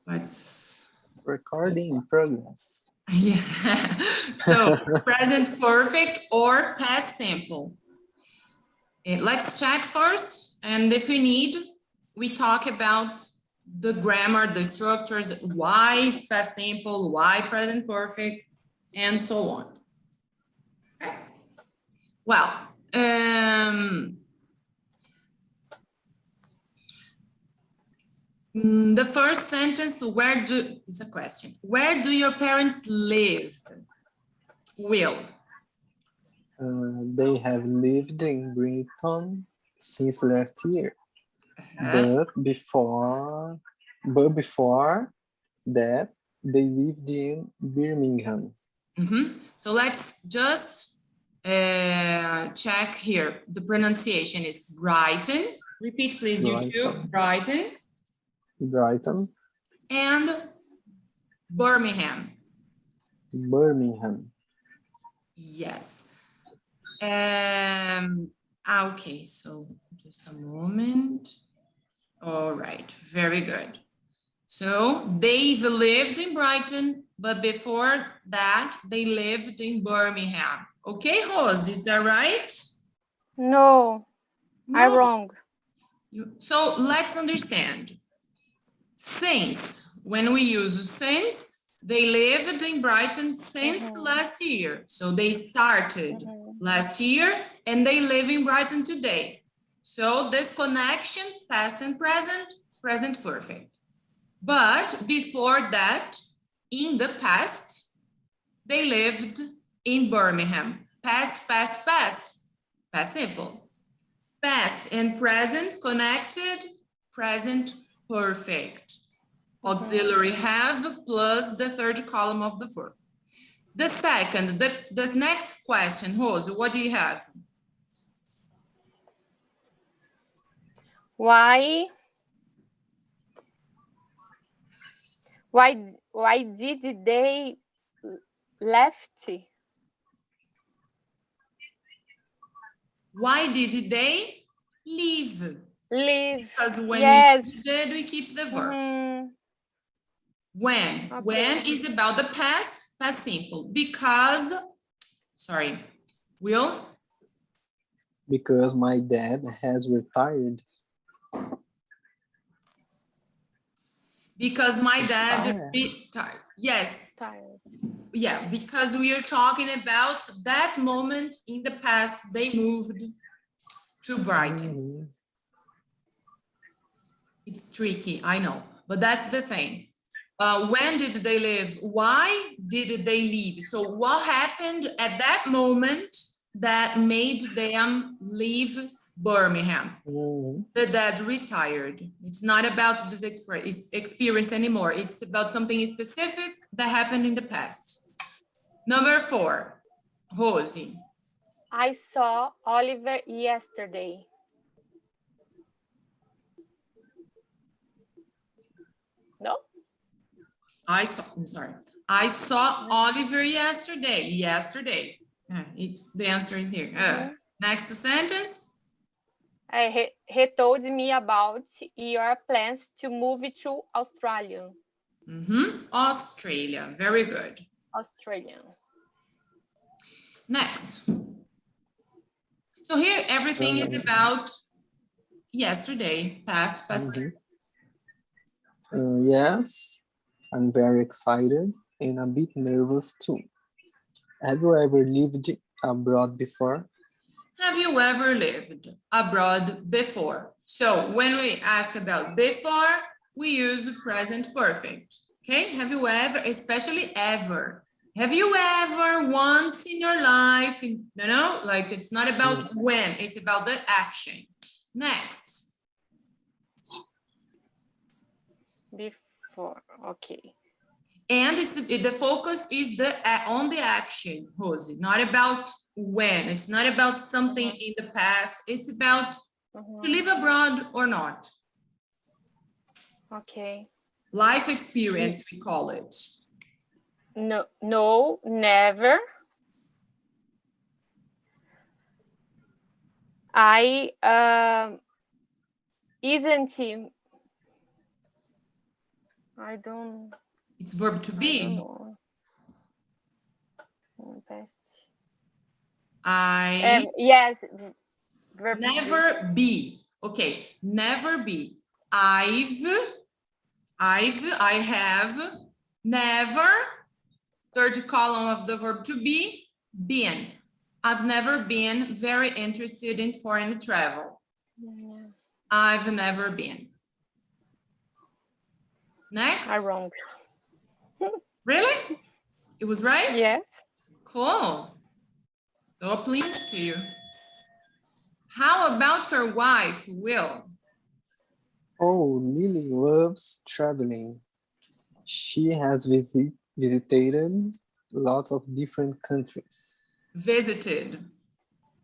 Let's... Recording in progress. Yeah. So present perfect or past simple. Let's check first. And if we need, we talk about the grammar, the structures, why past simple, why present perfect, and so on. Okay. Well, the first sentence, it's a question. Where do your parents live? Will. They have lived in Brighton since last year. But before that, they lived in Birmingham. So let's just check here. The pronunciation is Brighton. Repeat, please, Brighton. YouTube. Brighton. Brighton. And Birmingham. Birmingham. Yes. Okay, so just a moment. All right, very good. So they've lived in Brighton, but before that, they lived in Birmingham. Okay, Rose, is that right? No, I'm wrong. So let's understand. Since, when we use since, they lived in Brighton since last year. So they started last year and they live in Brighton today. So this connection, past and present, present perfect. But before that, in the past, they lived in Birmingham. Past, past, past, past simple. Past and present connected, present perfect. Auxiliary have plus the third column of the verb. The second, the next question, Rose, what do you have? Why did they left? Why did they leave? Leave. Because when we did, we keep the verb. When? Okay. When is about the past, past simple. Because, sorry, Will? Because my dad has retired. Because my dad retired. Yes. Yeah, because we are talking about that moment in the past, they moved to Brighton. It's tricky, I know, but that's the thing. When did they live? Why did they leave? So what happened at that moment that made them leave Birmingham? The dad retired. It's not about this experience anymore. It's about something specific that happened in the past. Number 4, Rosie. I saw Oliver yesterday. No? I'm sorry. I saw Oliver yesterday. Yesterday. It's the answer is here. Next sentence. He told me about your plans to move to Australia. Australia. Very good. Australia. Next. So here everything is about yesterday, past. Yes, I'm very excited and a bit nervous too. Have you ever lived abroad before? Have you ever lived abroad before? So when we ask about before, we use present perfect. Okay, have you ever, especially ever. Have you ever once in your life, like it's not about when, it's about the action. Next. Before, okay. And the focus is on the action, Rosie, not about when. It's not about something in the past. It's about to live abroad or not. Okay. Life experience, we call it. No, never. I isn't I don't. It's verb to I don't be. know. Past. Yes. Verb to be. Never be. Okay, never be. I have, never, third column of the verb to be, been. I've never been very interested in foreign travel. Yeah. I've never been. Next. I'm wrong. Really? It was right? Yes. Cool. So pleased to you. How about your wife, Will? Oh, Lily loves traveling. She has visited lots of different countries. Visited.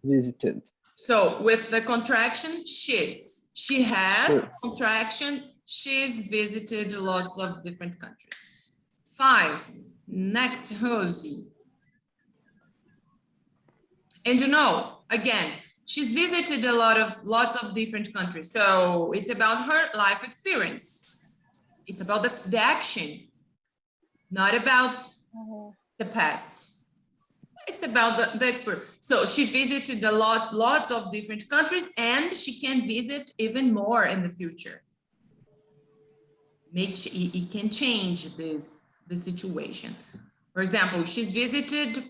Visited. So with the contraction, she's. She has, She's. contraction, she's visited lots of different countries. 5. Next, Rosie. And you know, again, she's visited lots of different countries. So it's about her life experience. It's about the action, not about the past. It's about the expert. So she visited lots of different countries, and she can visit even more in the future. It can change the situation. For example, she's visited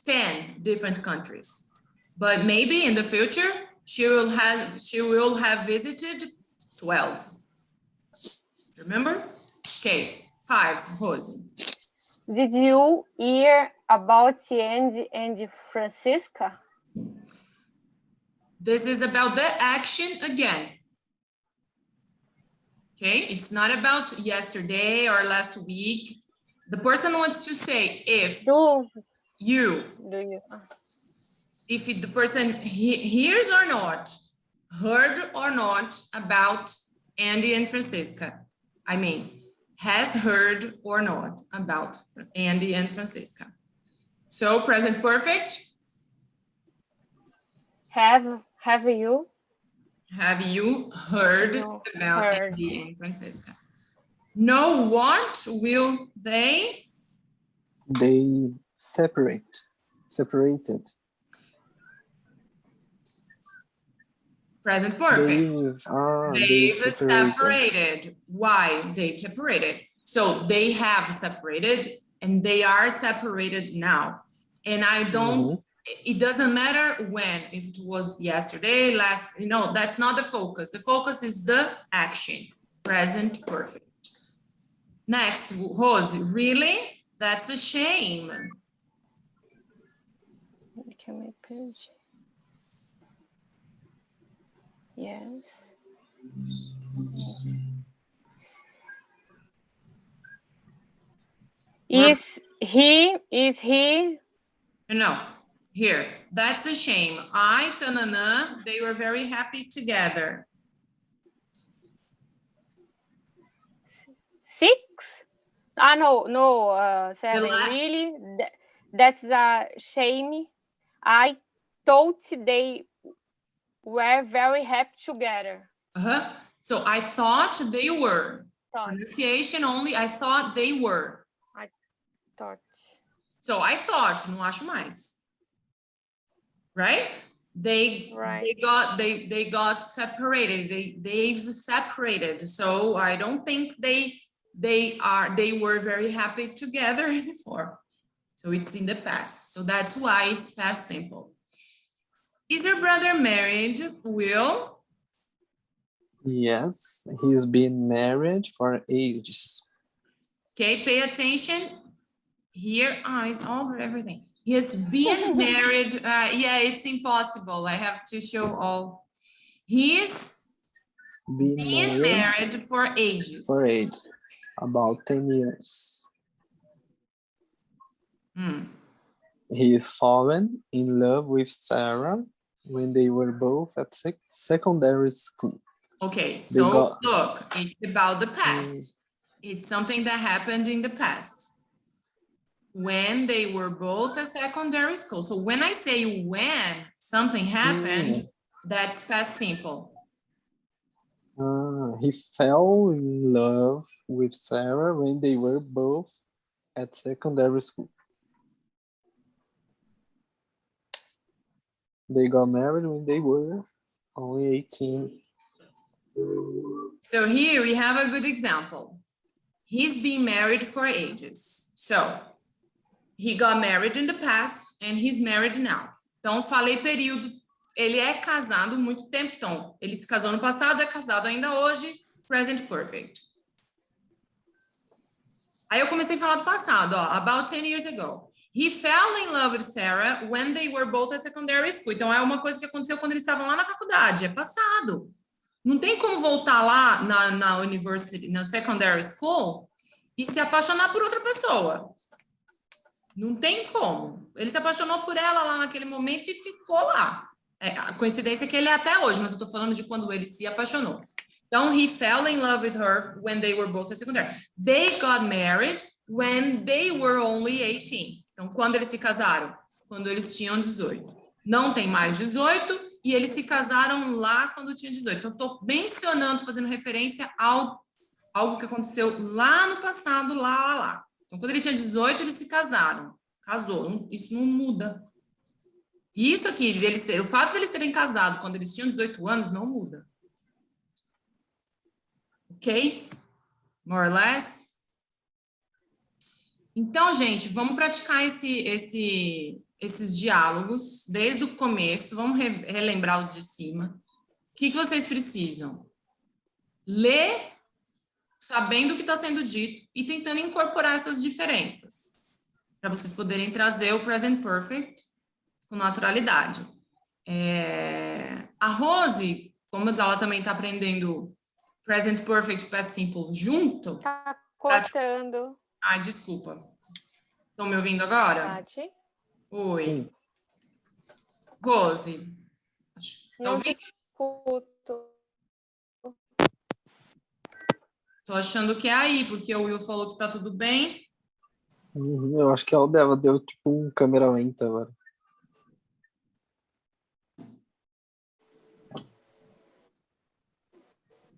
10 different countries, but maybe in the future she will have visited 12. Remember? Okay, 5, Rosie. Did you hear about Andy and Francisca? This is about the action again. Okay, it's not about yesterday or last week. The person wants to say if if the person hears or not, heard or not about Andy and Francisca. I mean, has heard or not about Andy and Francisca. So present perfect. Have you? Have you heard about Andy and Francisca? No, what will they? They separated. Present perfect. They've separated. Why they've separated? So they have separated and they are separated now. And I don't, it doesn't matter when, if it was yesterday, last, that's not the focus. The focus is the action, present perfect. Next, Rose, really? That's a shame. Yes. Is he? No, here, that's a shame. They were very happy together. 6? No, 7. Really? That's a shame. I thought they were very happy together. So I thought they were. Pronunciation only, I thought they were. I thought. So I thought, não acho mais. Right? They got separated. They've separated. So I don't think they were very happy together anymore. So it's in the past. So that's why it's past simple. Is your brother married, Will? Yes, he's been married for ages. Okay, pay attention. Here, everything. He has been married. Yeah, it's impossible. I have to show all. He's been married for ages. For ages, about 10 years. He is fallen in love with Sarah when they were both at secondary school. Okay, so look, it's about the past. It's something that happened in the past. When they were both at secondary school. So when I say when something happened, that's past simple. He fell in love with Sarah when they were both at secondary school. They got married when they were only 18. So here we have a good example. He's been married for ages. So he got married in the past and he's married now. Então, falei período. Ele é casado há muito tempo. Então, ele se casou no passado, é casado ainda hoje. Present perfect. Aí eu comecei a falar do passado, ó. About 10 years ago. He fell in love with Sarah when they were both at secondary school. Então, é uma coisa que aconteceu quando eles estavam lá na faculdade. É passado. Não tem como voltar lá na university, na secondary school e se apaixonar por outra pessoa. Não tem como. Ele se apaixonou por ela lá naquele momento e ficou lá. A coincidência é que ele é até hoje, mas eu tô falando de quando ele se apaixonou. Então, he fell in love with her when they were both at secondary. They got married when they were only 18. Então, quando eles se casaram? Quando eles tinham 18. Não tem mais 18 e eles se casaram lá quando tinha 18. Então, estou mencionando, fazendo referência ao algo que aconteceu lá no passado, lá. Então, quando ele tinha 18, eles se casaram. Casou. Isso não muda. Isso aqui, o fato de eles terem casado quando eles tinham 18 anos, não muda. Ok? More or less? Então, gente, vamos praticar esses diálogos desde o começo. Vamos relembrar os de cima. O que vocês precisam? Ler sabendo o que está sendo dito e tentando incorporar essas diferenças para vocês poderem trazer o present perfect com naturalidade. A Rose, como ela também está aprendendo present perfect e past simple junto... Tá cortando. Ai, desculpa. Estão me ouvindo agora? Tati? Oi. Sim. Rose. Não te escuto. Tô achando que é aí, porque o Will falou que tá tudo bem. Eu acho que a dela deu tipo um câmera lenta agora.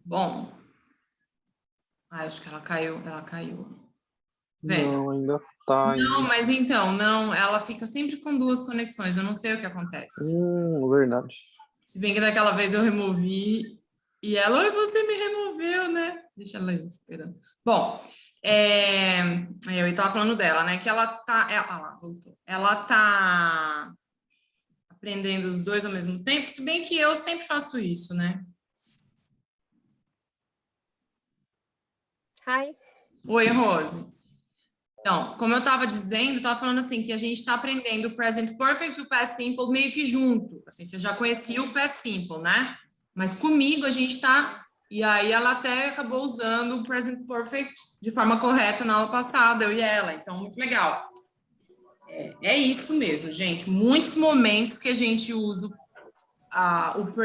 Bom. Acho que ela caiu. Vendo? Não, ainda tá. Não, mas então, não. Ela fica sempre com duas conexões. Eu não sei o que acontece. Verdade. Se bem que daquela vez eu removi e ela, oi, você me removeu, né? Deixa ela aí esperando. Bom, eu estava falando dela, né? Que ela tá. Lá, voltou. Ela tá aprendendo os dois ao mesmo tempo, se bem que eu sempre faço isso, né? Hi. Oi, Rose. Então, como eu estava dizendo, estava falando assim, que a gente está aprendendo o present perfect e o past simple meio que junto. Assim, você já conhecia o past simple, né? Mas comigo a gente está... E aí ela até acabou usando o present perfect de forma correta na aula passada, eu e ela. Então, muito legal. É isso mesmo, gente. Muitos momentos que a gente usa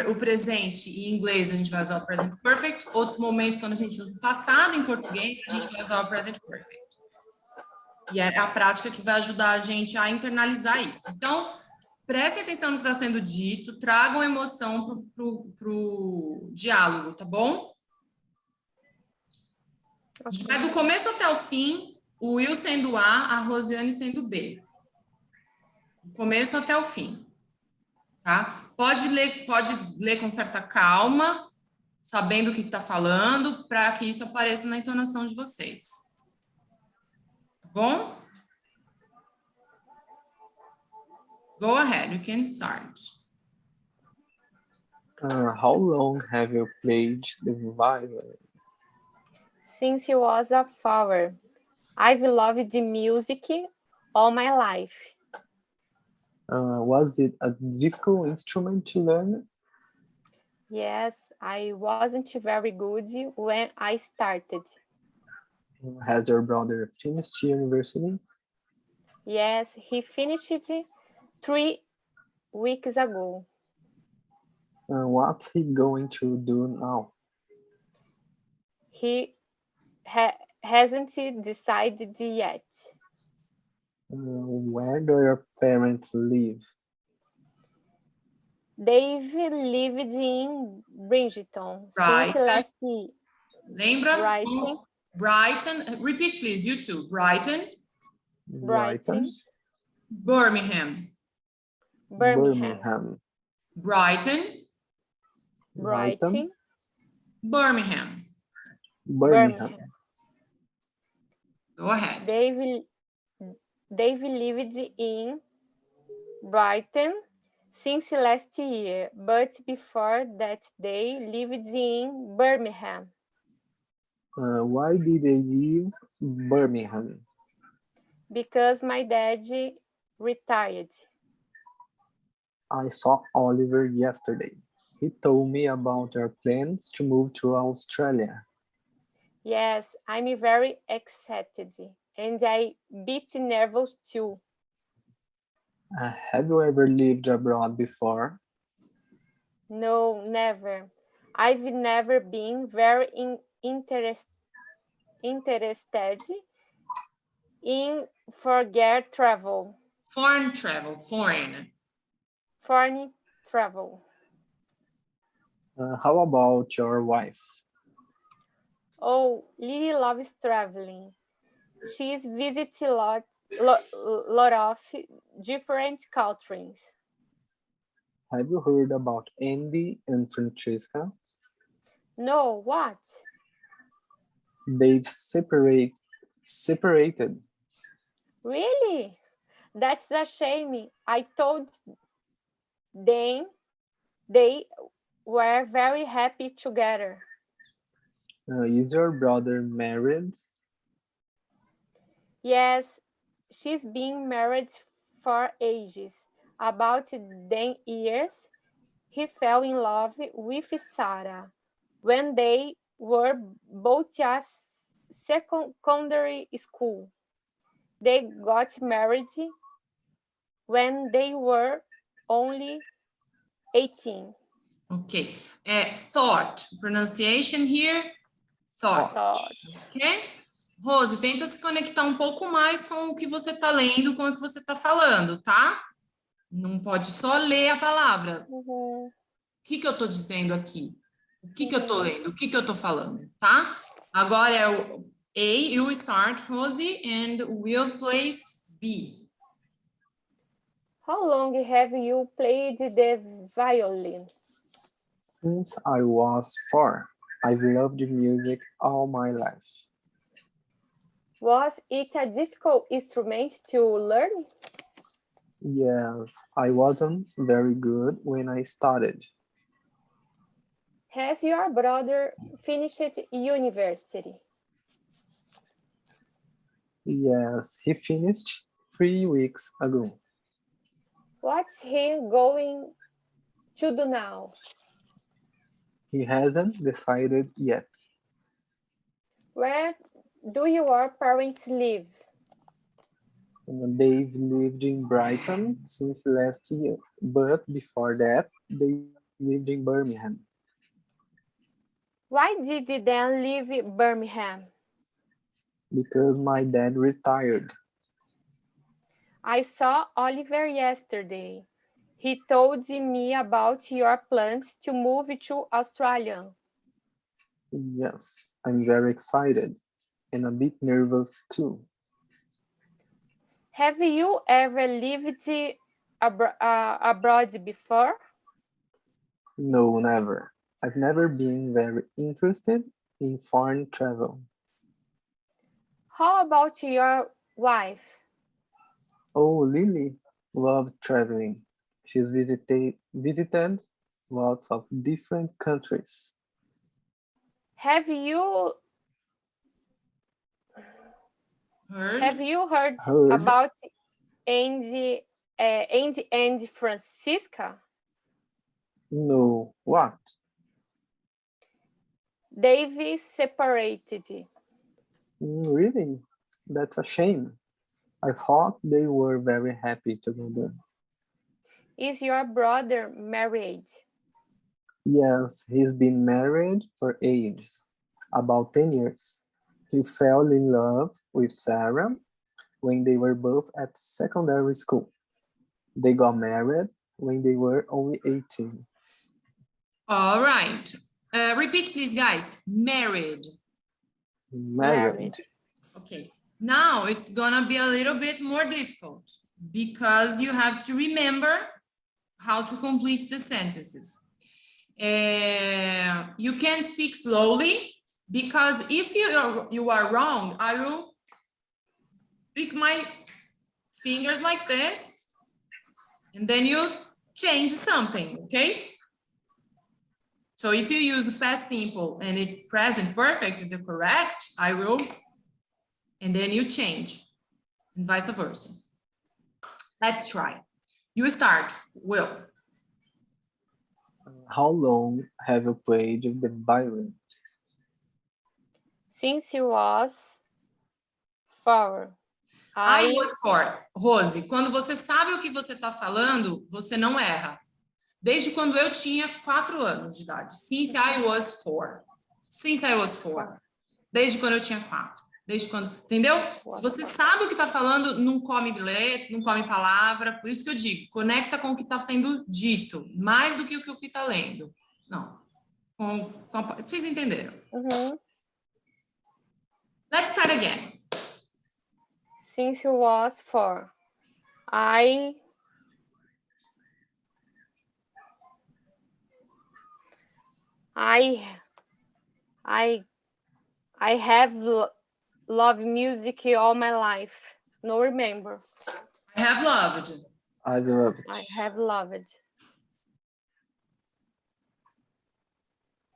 o presente em inglês, a gente vai usar o present perfect. Outros momentos, quando a gente usa o passado em português, a gente vai usar o present perfect. E é a prática que vai ajudar a gente a internalizar isso. Então, prestem atenção no que está sendo dito, tragam emoção para o diálogo, tá bom? A gente vai do começo até o fim, o Will sendo A Rosiane sendo B. Do começo até o fim. Tá? Pode ler com certa calma, sabendo o que está falando, para que isso apareça na entonação de vocês. Tá bom? Go ahead, you can start. How long have you played the violin? Since I was a flower. I've loved the music all my life. Was it a difficult instrument to learn? Yes, I wasn't very good when I started. Has your brother finished university? Yes, he finished 3 weeks ago. What's he going to do now? He hasn't decided yet. Where do your parents live? They've lived in Bridgeton Right. since last year. Lembra? Brighton. Brighton. Repeat, please, you too. Brighton. Brighton. Birmingham. Birmingham. Brighton. Brighton. Birmingham. Birmingham. Go ahead. Dave lived in Brighton since last year, but before that they lived in Birmingham. Why did they leave Birmingham? Because my dad retired. I saw Oliver yesterday. He told me about our plans to move to Australia. Yes, I'm very excited and I bit nervous too. Have you ever lived abroad before? No, never. I've never been very interested in forget travel. Foreign travel. Foreign. Foreign travel. How about your wife? Oh, Lily loves traveling. She's visited lot of different countries. Have you heard about Andy and Francesca? No, what? They've separated. Really? That's a shame. I told them they were very happy together. Is your brother married? Yes, she's been married for ages. About 10 years, he fell in love with Sarah when they were both at secondary school. They got married when they were only 18. Okay. Thought. Pronunciation here. Thought. Ok? Rose, tenta se conectar um pouco mais com o que você está lendo, com o que você está falando, tá? Não pode só ler a palavra. O que eu estou dizendo aqui? O que eu estou lendo? O que eu estou falando, tá? Agora é o A, you start, Rosie, and we'll place B. How long have you played the violin? Since I was 4, I've loved music all my life. Was it a difficult instrument to learn? Yes, I wasn't very good when I started. Has your brother finished university? Yes, he finished 3 weeks ago. What's he going to do now? He hasn't decided yet. Where do your parents live? They've lived in Brighton since last year, but before that, they lived in Birmingham. Why did they leave Birmingham? Because my dad retired. I saw Oliver yesterday. He told me about your plans to move to Australia. Yes, I'm very excited and a bit nervous too. Have you ever lived abroad before? No, never. I've never been very interested in foreign travel. How about your wife? Oh, Lily loves traveling. She's visited lots of different countries. Have you heard about Andy and Francisca? No, what? They've separated. Really? That's a shame. I thought they were very happy together. Is your brother married? Yes, he's been married for ages, about 10 years. He fell in love with Sarah when they were both at secondary school. They got married when they were only 18. All right. Repeat, please, guys. Married. Married. Okay. Now it's gonna be a little bit more difficult because you have to remember how to complete the sentences. You can speak slowly because if you are wrong, I will pick my fingers like this and then you change something, okay? So if you use past simple and it's present perfect, the correct, I will, and then you change and vice versa. Let's try. You start, Will. How long have you played the violin? Since you was 4. I was 4. Rose, quando você sabe o que você está falando, você não erra. Desde quando eu tinha 4 anos de idade. Since I was 4. Since I was 4. Desde quando eu tinha 4. Desde quando, entendeu? Se você sabe o que está falando, não come bilhete, não come palavra. Por isso que eu digo, conecta com o que está sendo dito, mais do que o que está lendo. Não. Vocês entenderam? Let's start again. Since you was 4. I have loved music all my life. No, remember. I have loved. I've loved. I have loved.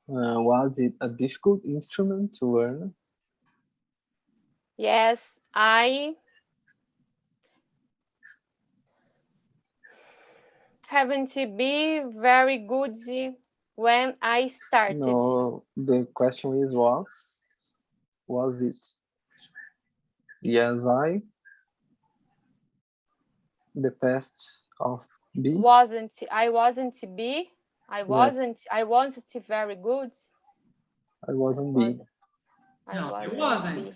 Was it a difficult instrument to learn? Yes, I haven't be very good when I started. No, the question is was it? Yes, the past of be? I wasn't very good. I wasn't be. No, I wasn't. Be.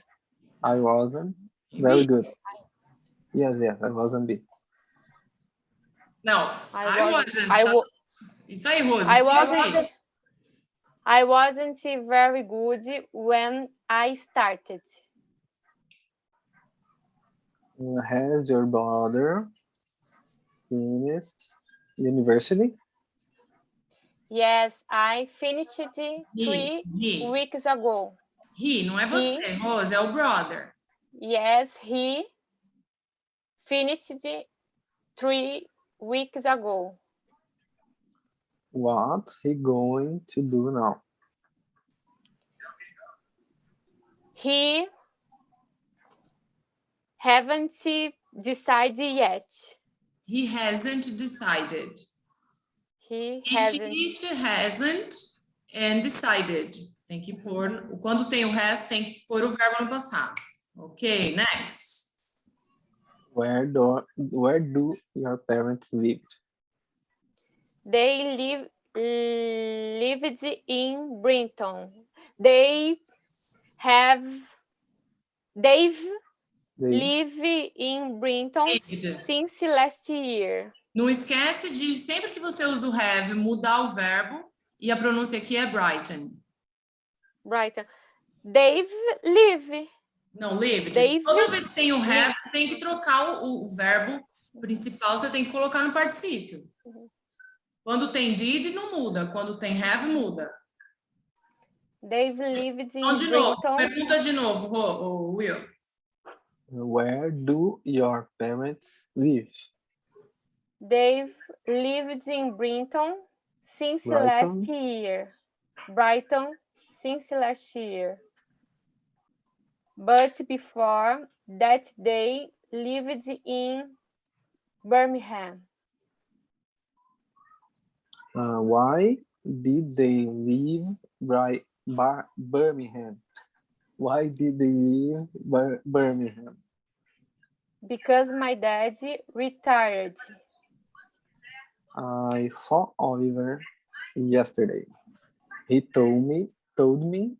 I wasn't very good. Yes, I wasn't be. No, I wasn't. Isso aí, Rose. I wasn't very good when I started. Has your brother finished university? Yes, I finished 3 weeks ago. He, não é você, Rose, é o brother. Yes, he finished 3 weeks ago. What's he going to do now? He haven't decided yet. He hasn't decided. He hasn't and decided. Tem que pôr, quando tem o has, tem que pôr o verbo no passado. Ok, next. Where do your parents live? They lived in Brinton. They've lived in Brinton since last year. Não esquece de, sempre que você usa o have, mudar o verbo, e a pronúncia aqui é Brighton. Brighton. They've lived. Não, lived. Toda vez que tem o have, tem que trocar o verbo principal, você tem que colocar no particípio. Quando tem did, não muda. Quando tem have, muda. They've lived in então, de novo, Brinton. pergunta de novo, Will. Where do your parents live? They've lived in Brinton since last year. Brighton since last year. But before that, they lived in Birmingham. Why did they leave Birmingham? Why did they leave Birmingham? Because my dad retired. I saw Oliver yesterday. He told me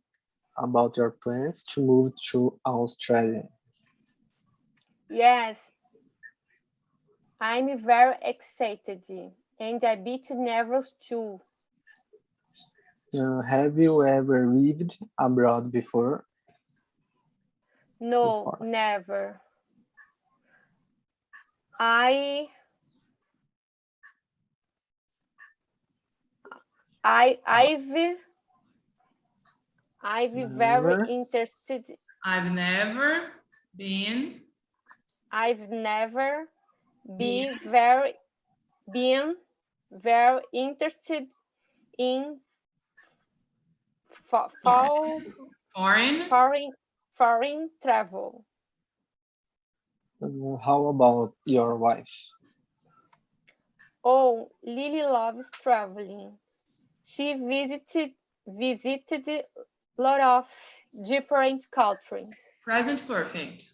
about your plans to move to Australia. Yes, I'm very excited and a bit nervous too. Have you ever lived abroad before? No, never. I've very Never. interested. I've never been I've never been been very interested in sorry, foreign. foreign travel. How about your wife? Oh, Lily loves traveling. She visited a lot of different countries. Present perfect.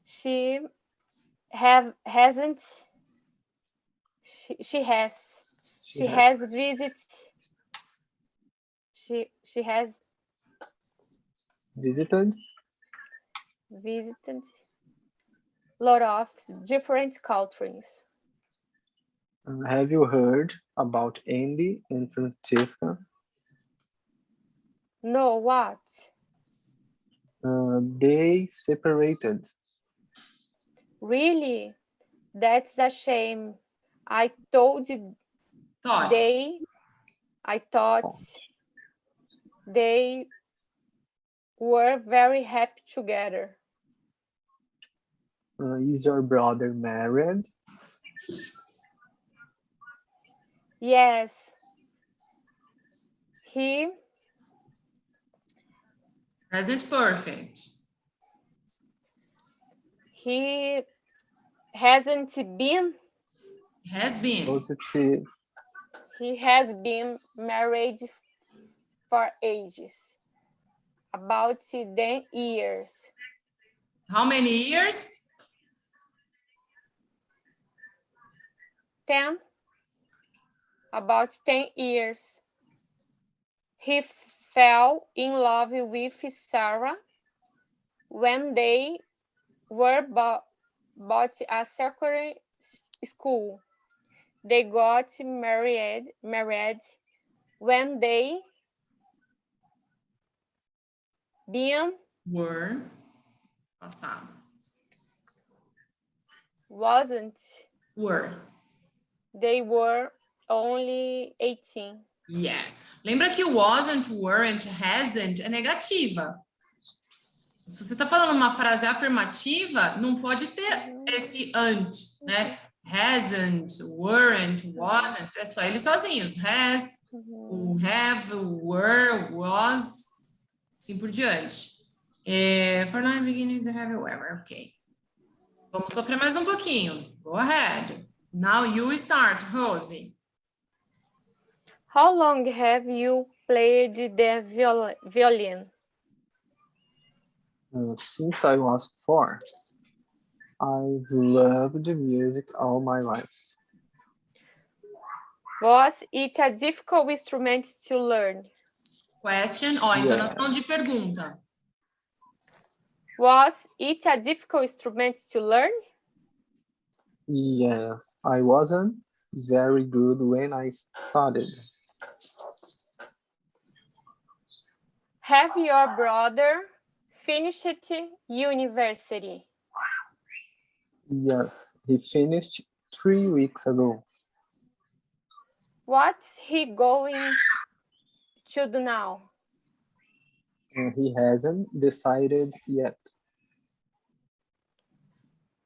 She have hasn't she has She she has has she has visited. visited a lot of different countries. Have you heard about Andy and Francesca? No, what? They separated. Really? That's a shame. I told Thought. they I thought they were very happy together. Is your brother married? Yes, he Present perfect. he hasn't been Has been. Positive. he has been married for ages, about 10 years. How many years? 10, about 10 years. He fell in love with Sarah when they were bought a secondary school. They got married when they been Were. Passado. wasn't. Were. They were only 18. Yes. Lembra que wasn't, weren't, hasn't é negativa. Se você está falando uma frase afirmativa, não pode ter esse ant, né? Hasn't, weren't, wasn't, é só eles sozinhos. Has, o have, o were, was, assim por diante. For now, beginning to have, were, ok. Vamos sofrer mais um pouquinho. Go ahead. Now you start, Rosie. How long have you played the violin? Since I was 4. I've loved music all my life. Was it a difficult instrument to learn? Question, ó, entonação de pergunta. Was it a difficult instrument to learn? Yes, I wasn't very good when I started. Have your brother finished university? Yes, he finished 3 weeks ago. What's he going to do now? He hasn't decided yet.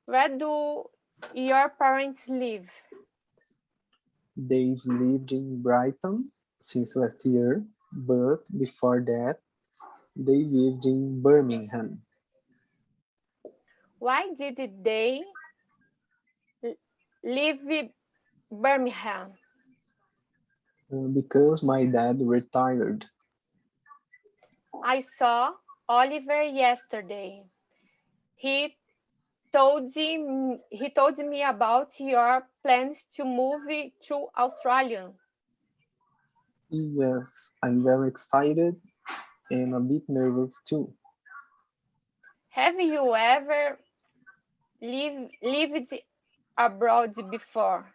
Where do your parents live? They've lived in Brighton since last year, but before that, they lived in Birmingham. Why did they leave Birmingham? Because my dad retired. I saw Oliver yesterday. He told me about your plans to move to Australia. Yes, I'm very excited and a bit nervous too. Have you ever lived abroad before?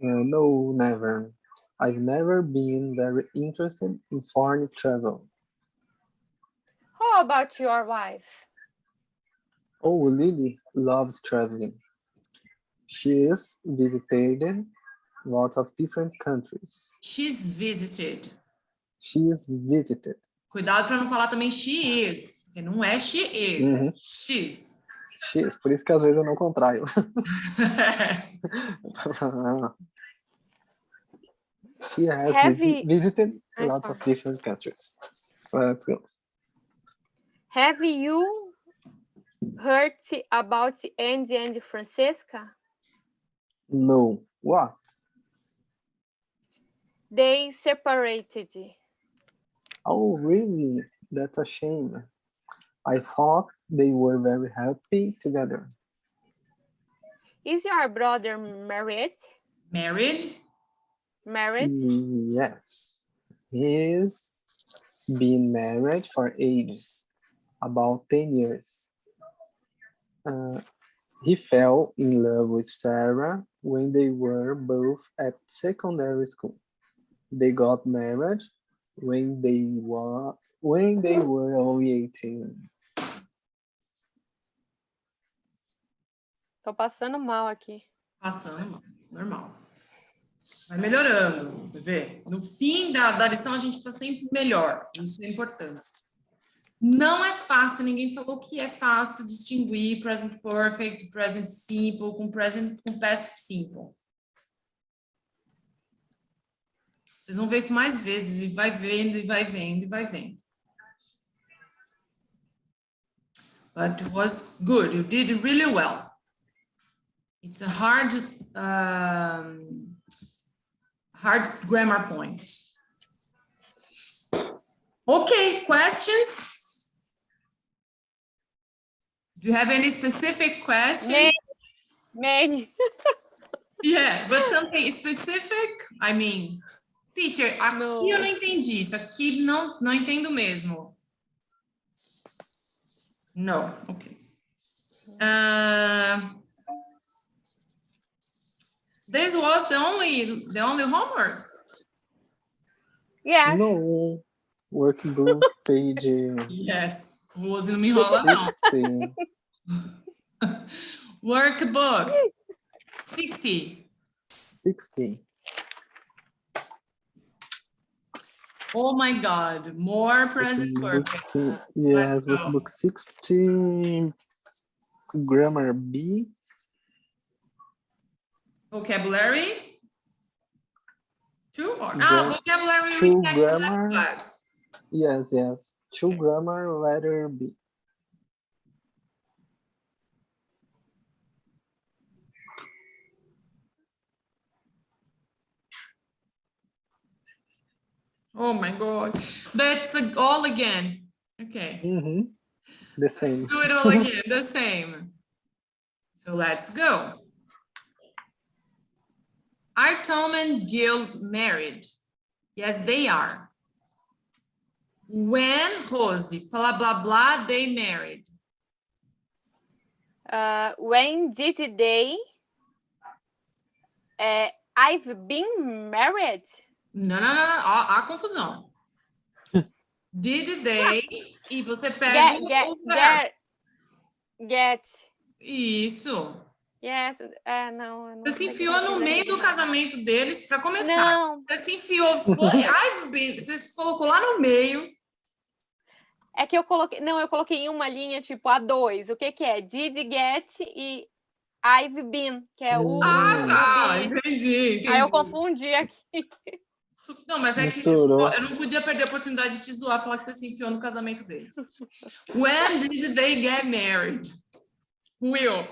No, never. I've never been very interested in foreign travel. How about your wife? Oh, Lily loves traveling. She has visited lots of different countries. She's visited. She is visited. Cuidado para não falar também she is, porque não é she is, Uhum. she's. She is, por isso que às vezes eu não contraio. She has visited lots of different countries. Let's go. Have you heard about Andy and Francesca? No. What? They separated. Oh, really? That's a shame. I thought they were very happy together. Is your brother married? Married? Married? Yes. He's been married for ages, about 10 years. He fell in love with Sarah when they were both at secondary school. They got married when they were only 18. Tô passando mal aqui. Passando, normal. Vai melhorando, você vê? No fim da lição, a gente está sempre melhor. Isso é importante. Não é fácil, ninguém falou que é fácil distinguir present perfect, present simple com past simple. Vocês vão ver isso mais vezes e vai vendo, e vai vendo, e vai vendo. But it was good, you did really well. It's a hard grammar point. Okay, questions? Do you have any specific questions? Many. Yeah, but something specific? I mean, teacher, aqui eu não entendi. Isso aqui não entendo mesmo. No, okay. This was the only homework? Yeah. No. Workbook, page... Yes. Rose não me enrola, não. 16. Workbook. 60. 16. Oh my God. More present perfect. Yes, workbook 16. Grammar B. Vocabulary. 2 or vocabulary we True can grammar. class. Yes. True grammar, letter B. Oh my God. That's all again. Okay. The same. Do it all again, the same. So let's go. Are Tom and Gil married? Yes, they are. When, Rosie, blah, blah, blah, they married? When did they? I've been married. No. Há confusão. Did they? E você pega o verbo. Get. Isso. Yes. Não. Você se enfiou no meio do casamento deles para começar. Não. Você se enfiou. I've been. Você se colocou lá no meio. É que eu coloquei. Não, eu coloquei em uma linha tipo A2. O que é? Did get e I've been, que é o. Tá. Entendi. Aí eu confundi aqui. Não, mas é que tipo, eu não podia perder a oportunidade de te zoar, falar que você se enfiou no casamento deles. When did they get married? Will?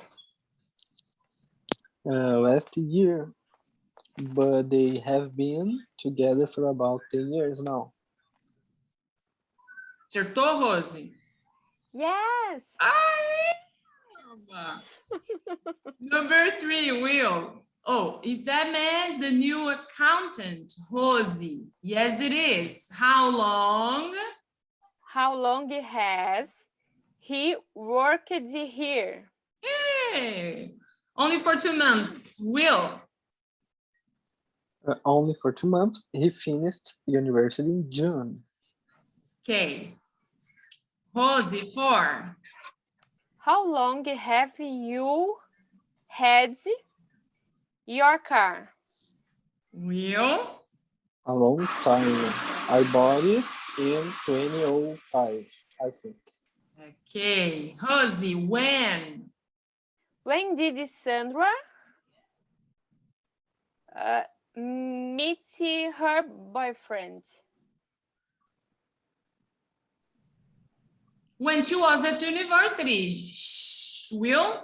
Last year. But they have been together for about 10 years now. Acertou, Rose? Yes. Number 3, Will. Oh, is that man the new accountant, Rosie? Yes, it is. How long? How long has he worked here? Hey, only for 2 months. Will? Only for 2 months. He finished university in June. Okay. Rosie, 4. How long have you had your car? Will? A long time. I bought it in 2005, I think. Okay. Rosie, when? When did Sandra meet her boyfriend? When she was at university. Will?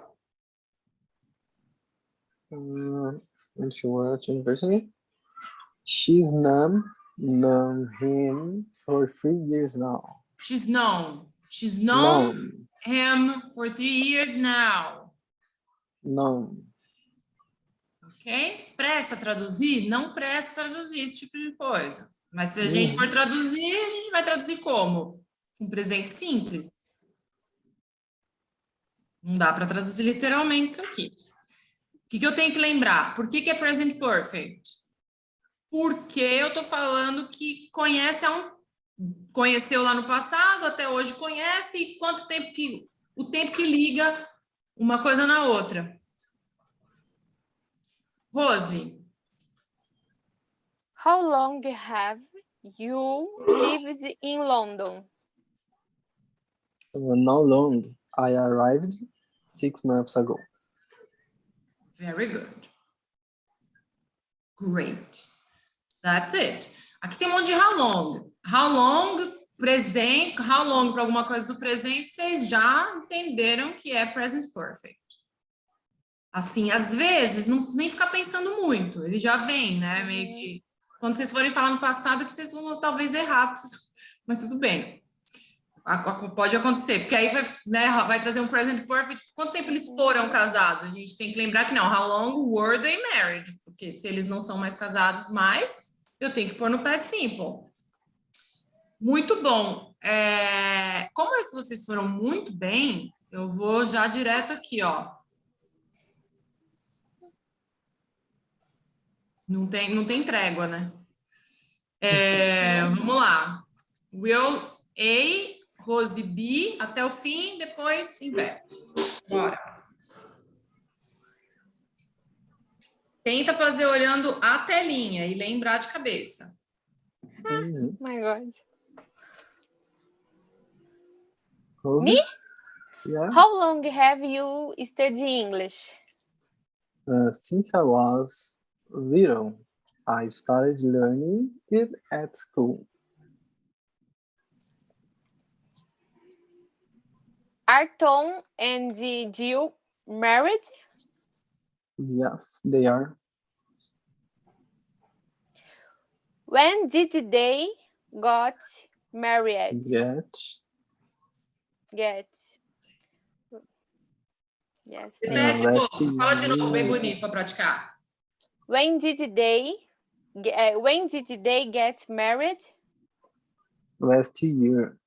When she was at university, she's known him for 3 years now. She's known. She's known him for 3 years now. Known. Ok? Presta traduzir? Não presta traduzir esse tipo de coisa. Mas se a gente for traduzir, a gente vai traduzir como? Com presente simples. Não dá para traduzir literalmente isso aqui. O que eu tenho que lembrar? Por que é present perfect? Porque eu estou falando que conheceu lá no passado, até hoje conhece, e o tempo que liga uma coisa na outra. Rose. How long have you lived in London? Not long. I arrived 6 months ago. Very good. Great. That's it. Aqui tem um monte de how long. How long, presente, how long para alguma coisa do presente, vocês já entenderam que é present perfect. Assim, às vezes, não precisa nem ficar pensando muito. Ele já vem, né? Meio que... Quando vocês forem falar no passado, que vocês vão talvez errar, mas tudo bem. Pode acontecer, porque aí vai trazer um present perfect. Quanto tempo eles foram casados? A gente tem que lembrar que não. How long were they married? Porque se eles não são mais casados mais, eu tenho que pôr no past simple. Muito bom. Como vocês foram muito bem, eu vou já direto aqui, ó. Não tem trégua, né? Vamos lá. Will A, Rose B, até o fim, depois inverte. Bora. Tenta fazer olhando a telinha e lembrar de cabeça. Oh my God. Rose? Me? Yeah. How long have you studied English? Since I was little, I started learning it at school. Are Tom and Jill married? Yes, they are. When did they got married? Get. Yes. Repete, Rose. Fala de novo, bem bonito, para praticar. When did they get married? Last year,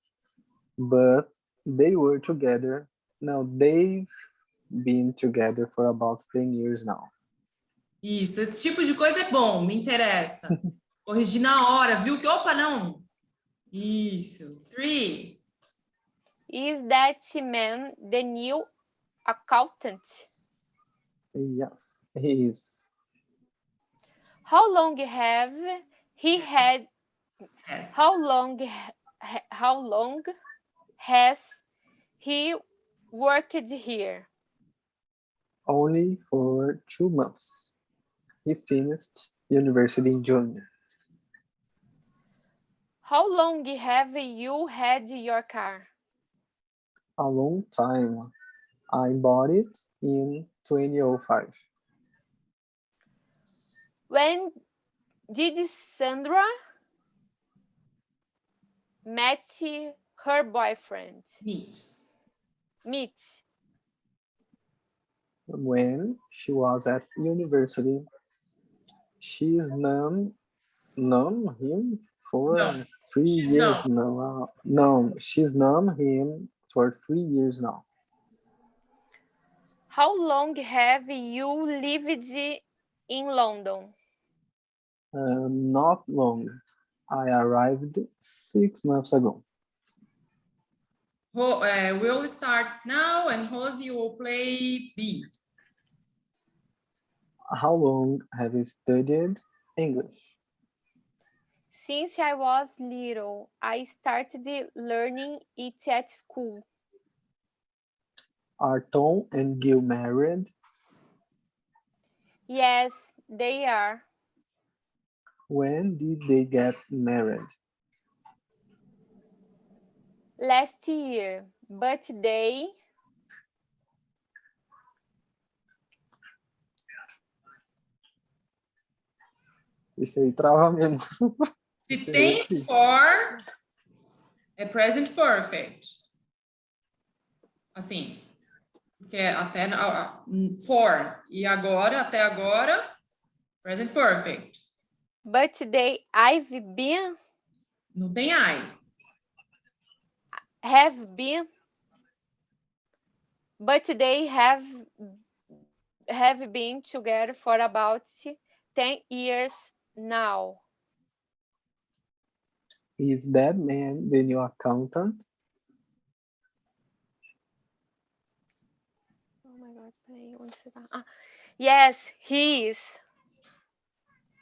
but they were together. Now they've been together for about 10 years now. Isso, esse tipo de coisa é bom, me interessa. Corrigir na hora, viu? Que, opa, não. Isso. 3. Is that man the new accountant? Yes, he is. How long have he had? Yes. How long has he worked here? Only for 2 months. He finished university in June. How long have you had your car? A long time. I bought it in 2005. When did Sandra met her boyfriend? Meet. When she was at university, she's known him for 3 years now. No, she's known him for 3 years now. How long have you lived in London? Not long. I arrived 6 months ago. Will starts now and Rosie will play B. How long have you studied English? Since I was little, I started learning it at school. Are Tom and Gil married? Yes, they are. When did they get married? Last year, but they... Isso aí trava mesmo. Se tem for, é present perfect. Assim, porque até for e agora, até agora, present perfect. But they, I've been, Não tem I. have been, but they have been together for about 10 years now. Is that man the new accountant? Oh my God, peraí, onde você tá? Yes, he is.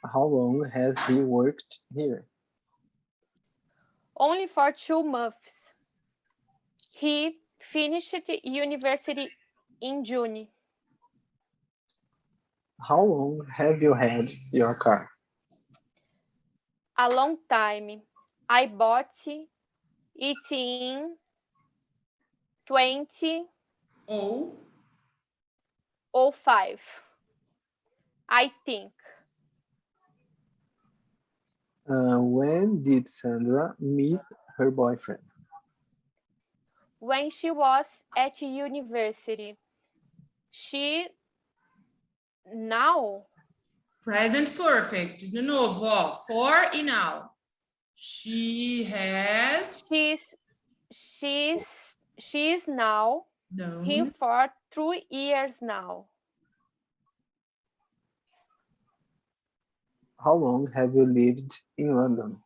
How long has he worked here? Only for 2 months. He finished university in June. How long have you had your car? A long time. I bought it in 2005. I think. When did Sandra meet her boyfriend? When she was at university. She now. Present perfect. De novo, ó, for e now. She has. She's now him for 3 years now. How long have you lived in London?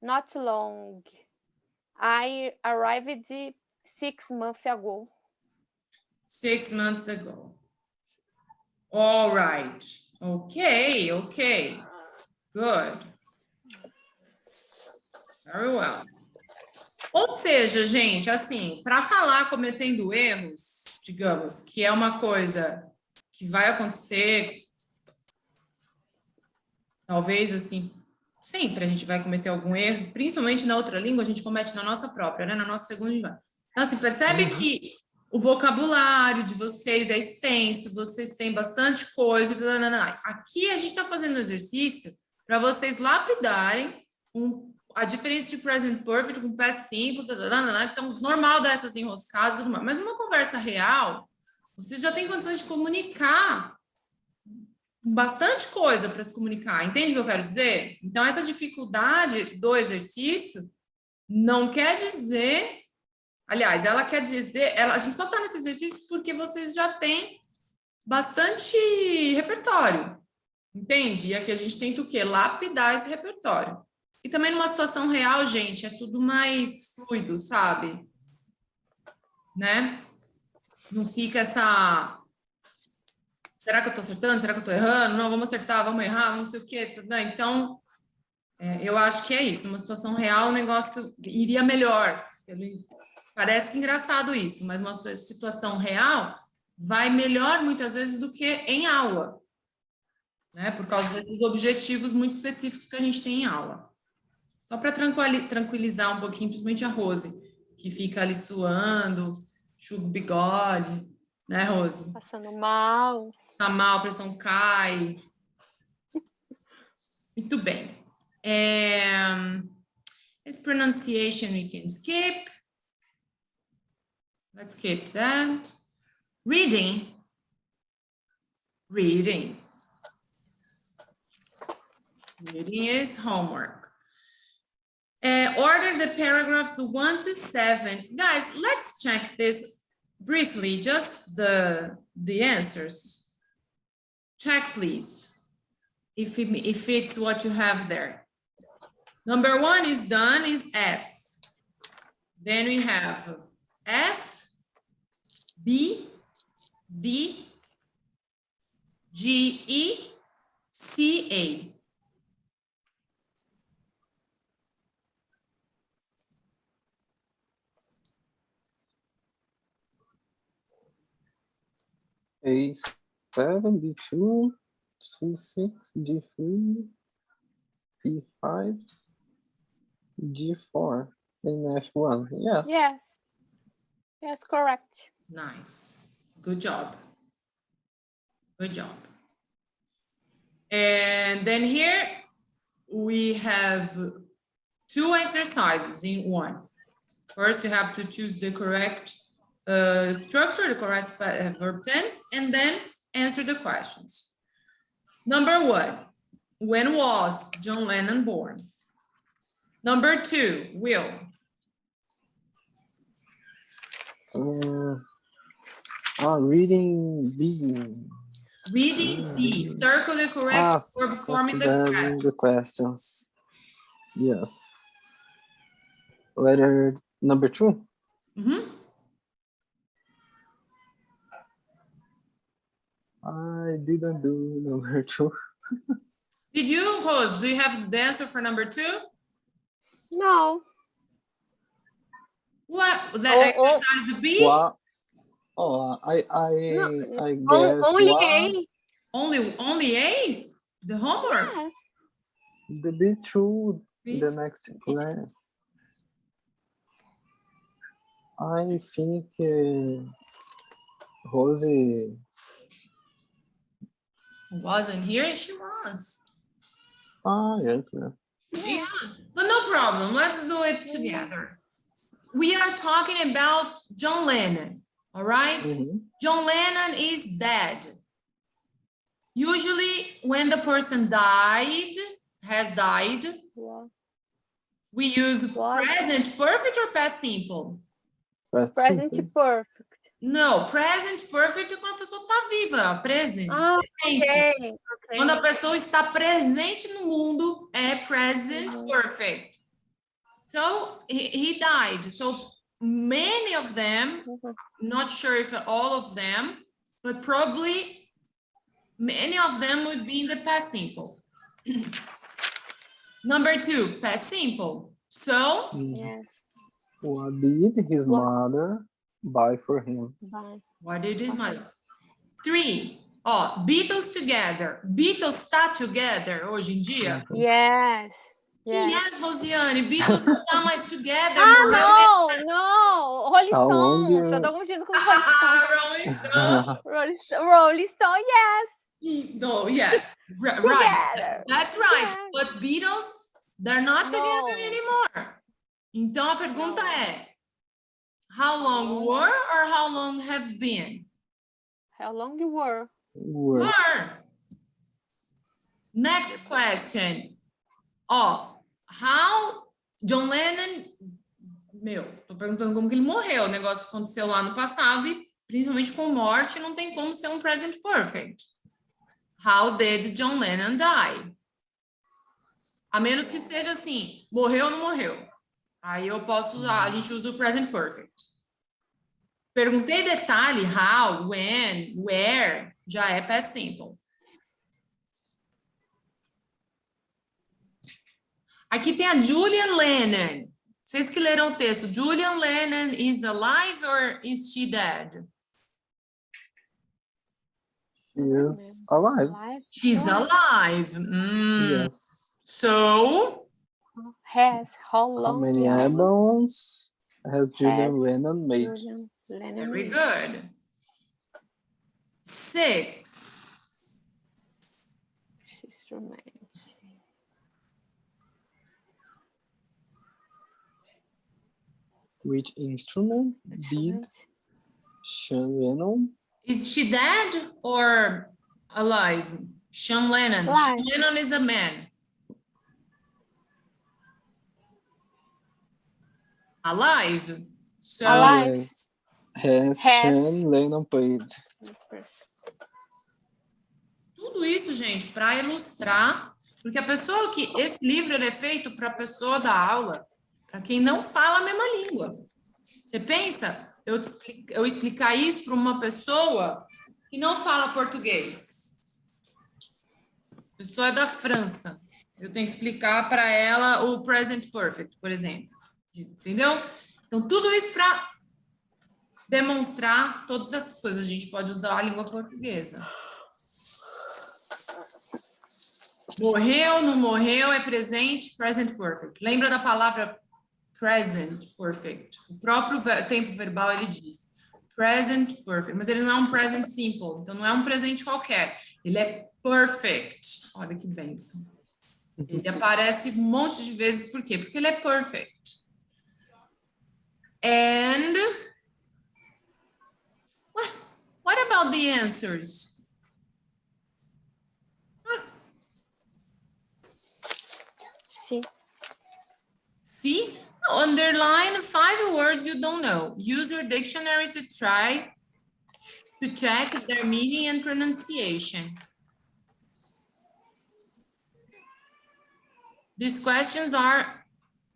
Not long. I arrived 6 months ago. 6 months ago. All right. Okay, okay. Good. Very well. Ou seja, gente, assim, para falar cometendo erros, digamos, que é uma coisa que vai acontecer, talvez, assim, sempre a gente vai cometer algum erro, principalmente na outra língua, a gente comete na nossa própria, né? Na nossa segunda língua. Então, assim, percebe que o vocabulário de vocês é extenso, vocês têm bastante coisa. Aqui a gente está fazendo um exercício para vocês lapidarem a diferença de present perfect com past simple. Então, normal dar essas enroscadas e tudo mais. Mas numa conversa real, vocês já têm condições de comunicar bastante coisa para se comunicar. Entende o que eu quero dizer? Então, essa dificuldade do exercício não quer dizer... Aliás, ela quer dizer... a gente só está nesse exercício porque vocês já têm bastante repertório. Entende? E aqui a gente tenta o quê? Lapidar esse repertório. E também numa situação real, gente, é tudo mais fluido, sabe? Né? Não fica essa... Será que eu estou acertando? Será que eu estou errando? Não, vamos acertar, vamos errar, não sei o quê. Então, eu acho que é isso. Numa situação real, o negócio iria melhor. Parece engraçado isso, mas uma situação real vai melhor muitas vezes do que em aula, né? Por causa dos objetivos muito específicos que a gente tem em aula. Só para tranquilizar um pouquinho, principalmente a Rose, que fica ali suando, chuva o bigode, né, Rose? Passando mal. Tá mal, a pressão cai. Muito bem. Esse pronunciation we can skip. Let's skip that. Reading. Reading. Reading is homework. Order the paragraphs 1 to 7. Guys, let's check this briefly, just the answers. Check, please. if it's what you have there. Number 1 is done, is F. Then we have F, B, D, G, E, C, A. A7, B2, C6, D3, E5, G4, and F1. Yes. Yes. Yes, correct. Nice. Good job. Good job. And then here we have 2 exercises in one. First, you have to choose the correct structure, the correct verb tense, and then answer the questions. Number 1, when was John Lennon born? Number 2, Will. Reading B. Reading B. Circle the correct verb forming the questions. Yes. Letter number 2. I didn't do number 2. Did you, Rose? Do you have the answer for number 2? No. What? That exercise B? Well, I guess only A. Only A? The homework? Yes. The B2, the next class. I think Rosie Wasn't here? She was. Yes. Yeah, but no problem. Let's do it together. We are talking about John Lennon, all right? John Lennon is dead. Usually when the person has died, we use present perfect or past simple? Present perfect. Não, present perfect é quando a pessoa está viva, present. Okay. Quando a pessoa está presente no mundo, é present perfect. So, he died. So, many of them, not sure if all of them, but probably many of them would be in the past simple. Number 2, past simple. So, Yes. What did his mother buy for him? What did his mother? 3, Beatles together. Beatles está together hoje em dia? Yes. Yes, Rosiane. Beatles não está mais together. No. Rolling Stone. Só tô confundindo com Rolling Stone. Rolling Stone. Rolling Stone, yes. No, yeah. Right. That's right. Yeah. But Beatles, they're not together anymore. Então a pergunta é, how long were or how long have been? How long you were? Next question. How John Lennon... tô perguntando como que ele morreu. O negócio aconteceu lá no passado e principalmente com morte não tem como ser um present perfect. How did John Lennon die? A menos que seja assim, morreu ou não morreu. Aí eu posso usar, a gente usa o present perfect. Perguntei detalhe, how, when, where, já é past simple. Aqui tem a Julian Lennon. Vocês que leram o texto, Julian Lennon is alive or is she dead? She is alive. She's alive. Yes. So... How many albums has Julian Lennon made? Very good. 6. Which instrument did Sean Lennon? Is she dead or alive? Sean Lennon. Alive. Sean Lennon is a man. Alive. So alive. Has Sean Lennon played? Tudo isso, gente, para ilustrar, porque a pessoa que esse livro ele é feito para a pessoa da aula, para quem não fala a mesma língua. Você pensa eu explicar isso para uma pessoa que não fala português? A pessoa é da França. Eu tenho que explicar para ela o present perfect, por exemplo. Entendeu? Então, tudo isso para demonstrar todas essas coisas. A gente pode usar a língua portuguesa. Morreu, não morreu, é presente, present perfect. Lembra da palavra present perfect? O próprio tempo verbal, ele diz present perfect, mas ele não é um present simple, então não é um presente qualquer. Ele é perfect. Olha que bênção. Ele aparece um monte de vezes, por quê? Porque ele é perfect. And what about the answers? See. See? Underline 5 words you don't know. Use your dictionary to try to check their meaning and pronunciation. These questions are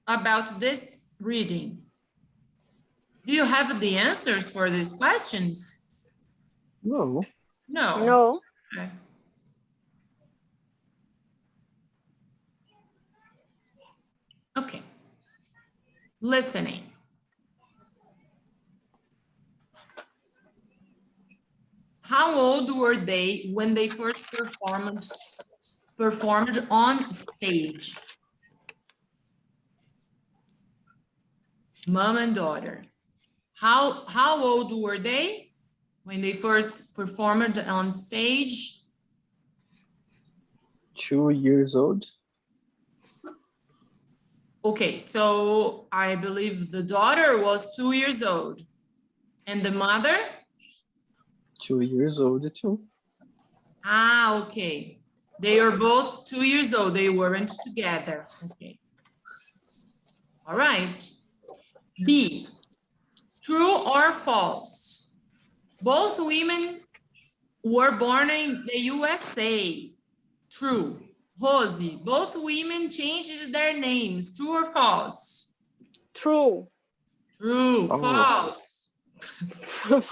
about this reading. Do you have the answers for these questions? No. No. No. Okay. Okay. Listening. How old were they when they first performed on stage? Mom and daughter. How old were they when they first performed on stage? 2 years old. Okay, so I believe the daughter was 2 years old. And the mother? 2 years old too. Ah, okay. They are both 2 years old. They weren't together. Okay. All right. B, true or false? Both women were born in the USA. True. Rosie, both women changed their names. True or false? True. True. False. True.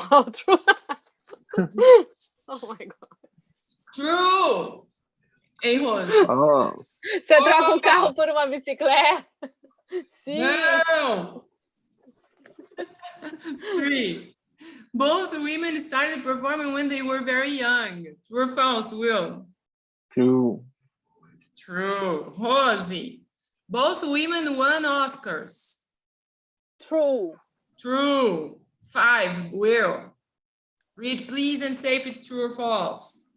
Oh my God. True. Hey, Rose. False. Você troca um carro por uma bicicleta? Sim. No. 3. Both women started performing when they were very young. True or false, Will? True. True. Rosie, both women won Oscars. True. True. 5, Will. Read, please, and say if it's true or false.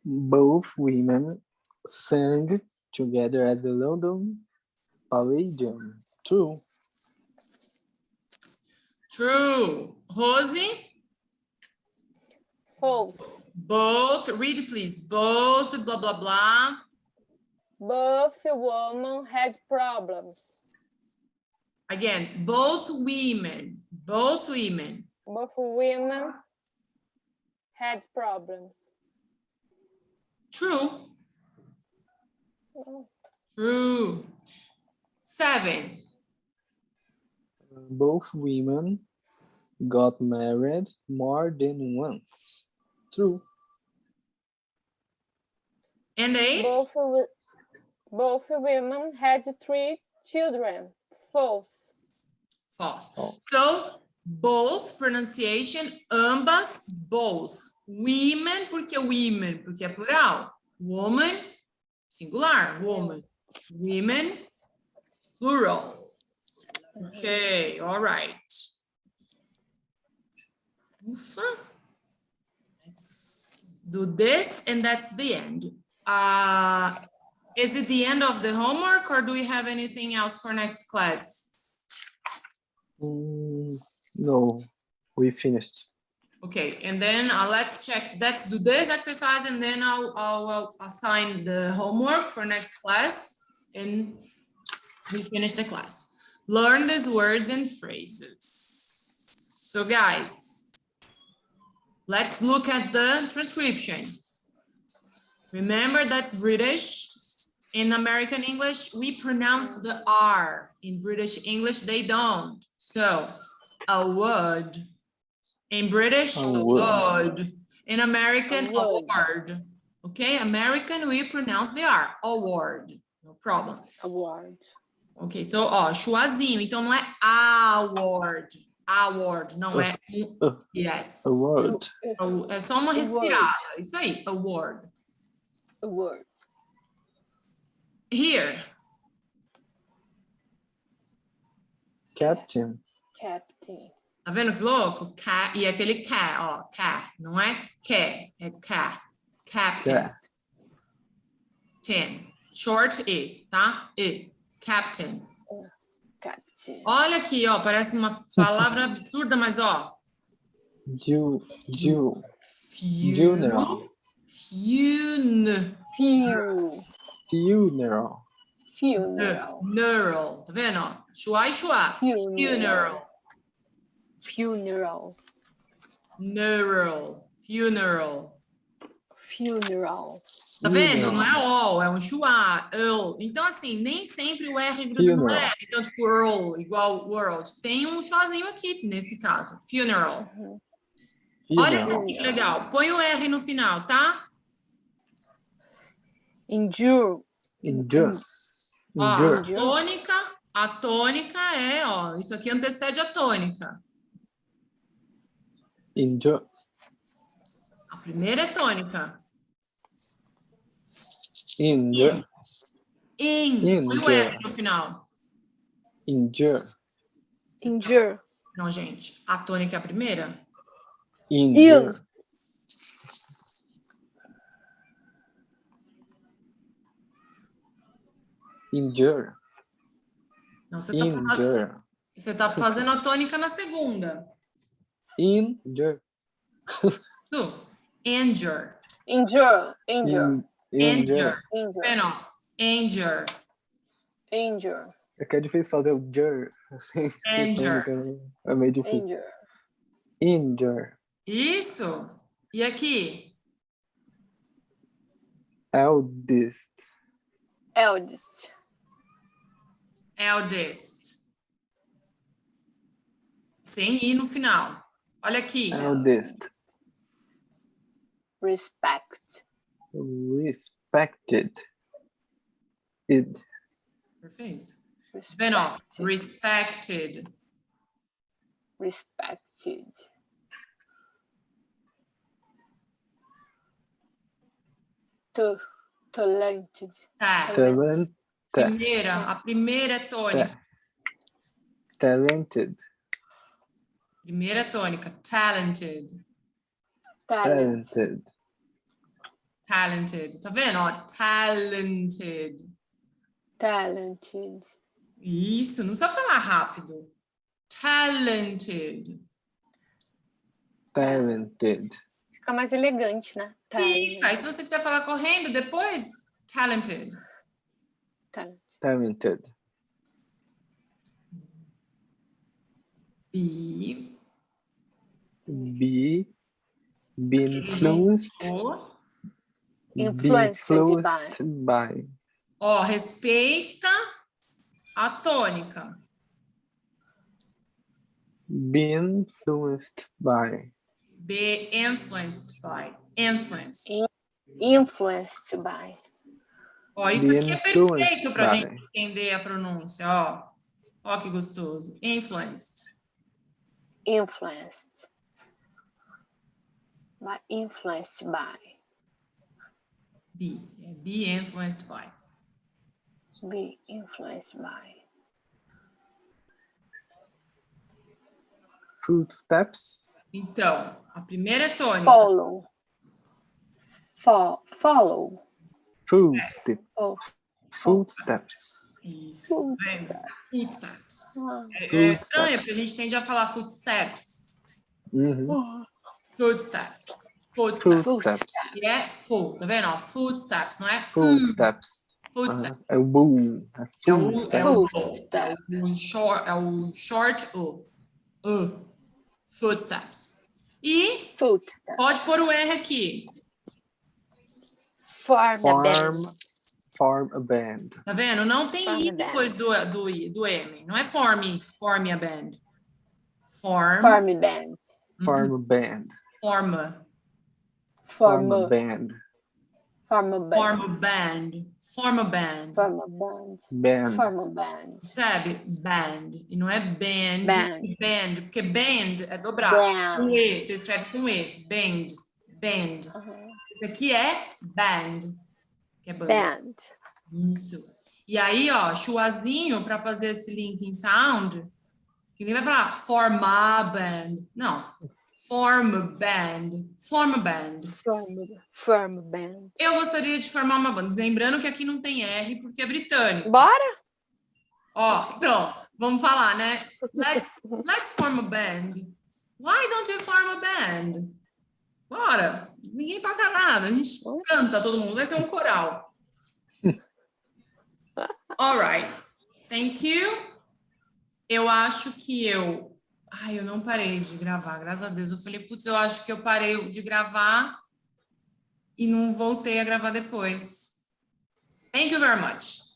Both women sang together at the London Palladium. True. True. Rosie? False. Both, read please, both, blah, blah, blah. Both women had problems. Again, both women. Both women had problems. True. Oh. True. 7. Both women got married more than once. True. And 8? Both women had 3 children. False. False. False. So, both pronunciation, ambas, both. Women, porque women, porque é plural. Woman, singular, woman. Women, plural. Okay, all right. Ufa. Let's do this, and that's the end. Is it the end of the homework, or do we have anything else for next class? No, we finished. Okay, and then let's check. Let's do this exercise, and then I'll assign the homework for next class, and we finish the class. Learn these words and phrases. So, guys, let's look at the transcription. Remember, that's British. In American English, we pronounce the R. In British English, they don't. So, a word. In British, A a word. word. In American, A a word. word. Okay, American, we pronounce the R. A word. No problem. Award. Ok, so, ó, chuazinho. Então, não é award. Award, não é yes. A word. É só uma A respirada. Isso aí, award. Award. Here. Captain. Captain. Tá vendo que louco? E aquele ó. Não é que, é Captain. Yeah. 10. Short E, tá? E. Captain. Captain. Olha aqui, ó. Parece uma palavra absurda, mas ó. Funeral. Funeral. Funeral. Tá vendo? Ó? Chua e chua. Funeral. Funeral. Funeral. Tá vendo? Não é all, é um chua. Então, assim, nem sempre o R gruda no R. Então, tipo, Earl, igual world. Tem um chuazinho aqui, nesse caso. Funeral. Olha esse aqui que legal. Põe o R no final, tá? Endure. Ó, a tônica é, ó, isso aqui antecede a tônica. Endure. A primeira é tônica. Endure. Põe o R no final. Endure. Endure. Não, gente, a tônica é a primeira? Endure. Endure. Não, você tá fazendo a tônica na segunda. Endure. Injure. Endure. Endure. É que é difícil fazer o jur. Assim, é meio difícil. Injure. Isso. E aqui? Eldest. Sem I no final. Olha aqui. Eldest. Respected. Perfeito. Vendo, ó. Respected. Talented. A primeira é tônica. Talented. Primeira tônica. Talented. Tá vendo? Ó, talented. Isso, não precisa falar rápido. Talented. Fica mais elegante, né? Fica. Aí se você quiser falar correndo, depois, talented. Be influenced by. Ó, respeita a tônica. Be influenced by. Ó, isso aqui é perfeito pra gente entender a pronúncia, ó. Ó, que gostoso. Influenced. Influenced by. Be influenced by. Footsteps. Então, a primeira é tônica. Follow. Footsteps. Isso. Footsteps. É estranho, porque a gente tende a falar footsteps. Footsteps. E é full, tá vendo? Ó, footsteps, não é Footsteps. É o boom. É o short Footsteps. E pode pôr o R aqui. Form a band. Form a band. Tá vendo? Não tem Form I a band. depois do M. Não é forme a band. Form a band. Form a band. Forma. Form a band. Form a band. Forma band. Forma band. Form a band. Band. Form a band. Sabe? Band. E não é band. Band. Band. Porque band é dobrar. Band. Com E. Você escreve com E. Band. Band. Isso aqui é band. Que é banda. Band. Isso. E aí, ó, chuazinho para fazer esse linking sound, que nem vai falar formar band. Não. Form band. Form a band. Form a band. Eu gostaria de formar uma banda. Lembrando que aqui não tem R porque é britânico. Bora? Ó, então, vamos falar, né? Let's form a band. Why don't you form a band? Bora. Ninguém toca nada. A gente canta todo mundo. Vai ser um coral. All right. Thank you. Eu acho que eu não parei de gravar, graças a Deus. Eu falei, putz, eu acho que eu parei de gravar e não voltei a gravar depois. Thank you very much.